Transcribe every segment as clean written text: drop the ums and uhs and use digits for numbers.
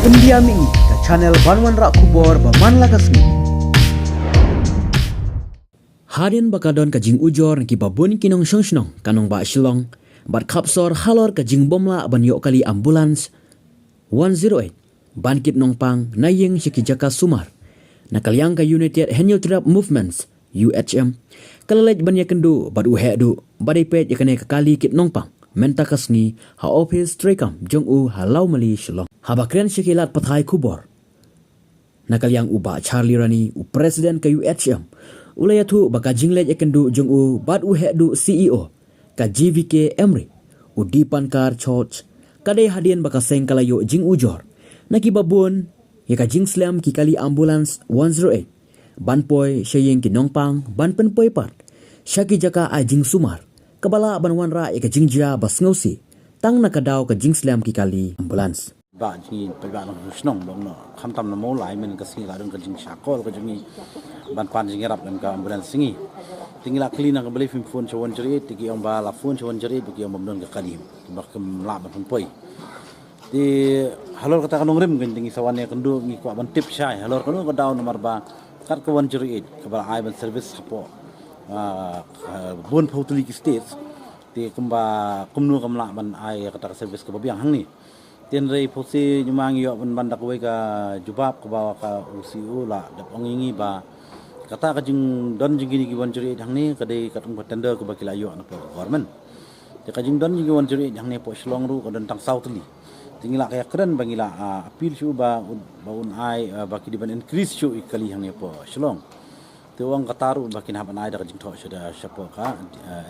Pendiami ke channel Banwan Rak Kubor Baman Lakasni. Hadin bakadon ka jing ujor ki babun kinong shnong kanong ba shilong bat kapsor halor ka jing bomla ban yok kali ambulans 108 ban kit nong pang nayeng shikijaka sumar nakalyang ka United Hanyul Trap Movements UHM kalalej ban yakendu bat uhedu badai pet yakane kali kit nong pang menta kasngi ha office trekam jong u halau mali shilong habakren shikilat pathai kubor nakalyang uba Charlie Rani u president ka UHM ulayatu baka jinglej yakendu jong u bat uhedu CEO ka GVK Emri u dipankar church kadai hadian baka seng kalayo jing ujor nakibabun ya ka jing slam ki kali ambulans 108 banpoy shayeng ki nongpang ban penpoy part shaki jaka a jing sumar kabala banwan ra ya ka jing jia bas ngausi tang nakadaw ka jing slam ki kali ambulans ba ji pe ba no snong dong no kham tam no mo lai men ka singi la dong ka jing shakol ka jing ban pan jing rap dan ka ambulans singi tingila klina ka beli phone chawon jeri tiki om ba la phone chawon jeri biki om don ka kalim ba kem la ban poi di halor kata kanong rem kan tingi sawane kendu ngi ko ban tip syai halor kanu ka daw nomor ba kat ka wan jeri ka ba ai ban service hapo bon pautuli ki states ti kemba kumnu kamla ban ai kata service ka babiang hang ni tien rei posi nyumang yo ban bandak we ka jubab ka bawa ka UCU la dap ongingi ba kata ka jing don jing gini ki wan jeri hang ni ka dei katung tender ka bakila yo na po government te ka jing don jing wan jeri hang ni po shlong ru ka don tang south li tingila kaya keren bangila appeal shu ba baun ai baki di ban increase shu ikali hang ni po shlong te wang kataru baki na ban ai da jing tho shuda shapo ka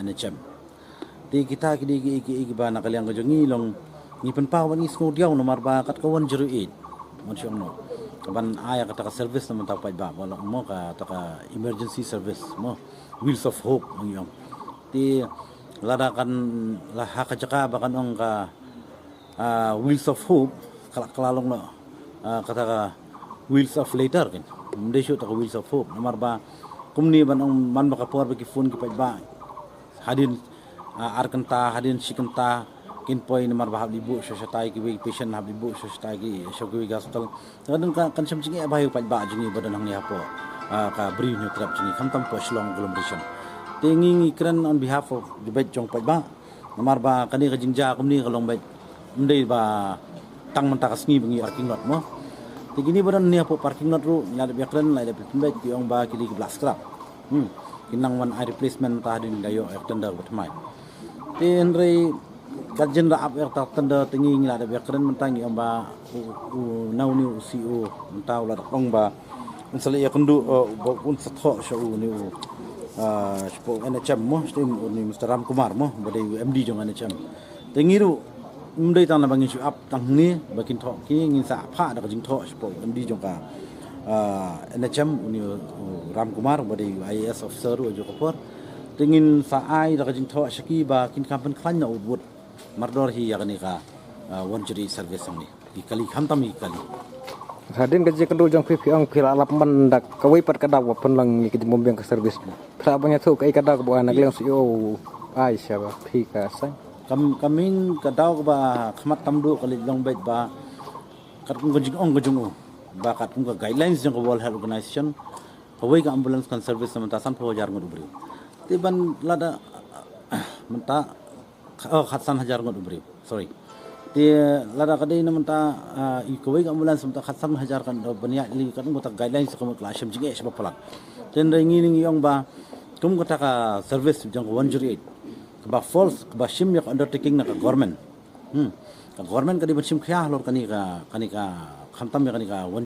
NHM te kita ki ki ba nakaliang ka jongi long ni penpawan ni sko diaw nomor ba kat kawan jeru it mon syong no ban aya kata ka service naman tapai ba wala mo ka taka emergency service mo wheels of hope ang yong ti ladakan lah hakajaka bakan ong ka wheels of hope kalalong no kata ka wheels of later kan hindi siya taka wheels of hope nomor ba kumni ban ong man makapor bagi phone ki ba hadin arkanta hadin sikanta kin poy nomor bahab libu syatai ki patient hab libu syatai ki syogwi hospital kadang kan sam singi abayu pa ba jingi badan hang ni hapo ka bri new trap jingi kamtam po shlong agglomeration tingi kran on behalf of the bet jong pa ba nomor ba kani ka jingja kumni ka long bet ndai ba tang man takas ni bangi parking lot mo tigini badan ni hapo parking lot ru ngada biakran lai da bet ti ong ba ki blast scrap kinang one eye replacement ta din dayo tender batmai tin rei kajen ra ap ta tanda tingi ngila da bekren mentangi amba nau ni UCO mentau la ong ba unsale ya kendu un satho shu ni spo NHM mo stim ni Mr. Ram Kumar mo bade MD jong NHM tingi ru mdai tang na bangin shu ap tang ni bakin tho ki ngin sa pha da jing tho spo MD jong ka NHM ni Ram Kumar bade IAS officer ru jo kopor tingin sa ai da jing tho shaki ba kin kampen klan na ubut mardor hi yakni ka wonjuri service ni ikali khamtam ikali hadin gaji kendu jang pipi ang pila lap mandak kawai pat kada wapan lang ni kiti mombeng ka service pra banya thu kai kada ko anak leng CEO ai syaba phi ka sang kaming kadaw ba khmat tamdu kali long bet ba kat kung jing ong gujung ba kat kung guidelines jang World Health Organization kawai ka ambulance kan service samanta san pho jar ngudubri tiban lada menta khatsan hajar ngot ubri sorry ti lada kadai namanta ikoi ka ambulans menta khatsan hajar kan bania li kan mota guidelines ko mot lasham jinge sebab pelak ten ringi ning yong ba kum kata ka service jang 108 ba false ba shim yak undertaking na ka government ka government ka di bashim khya lor kani ka khamtam ya kani ka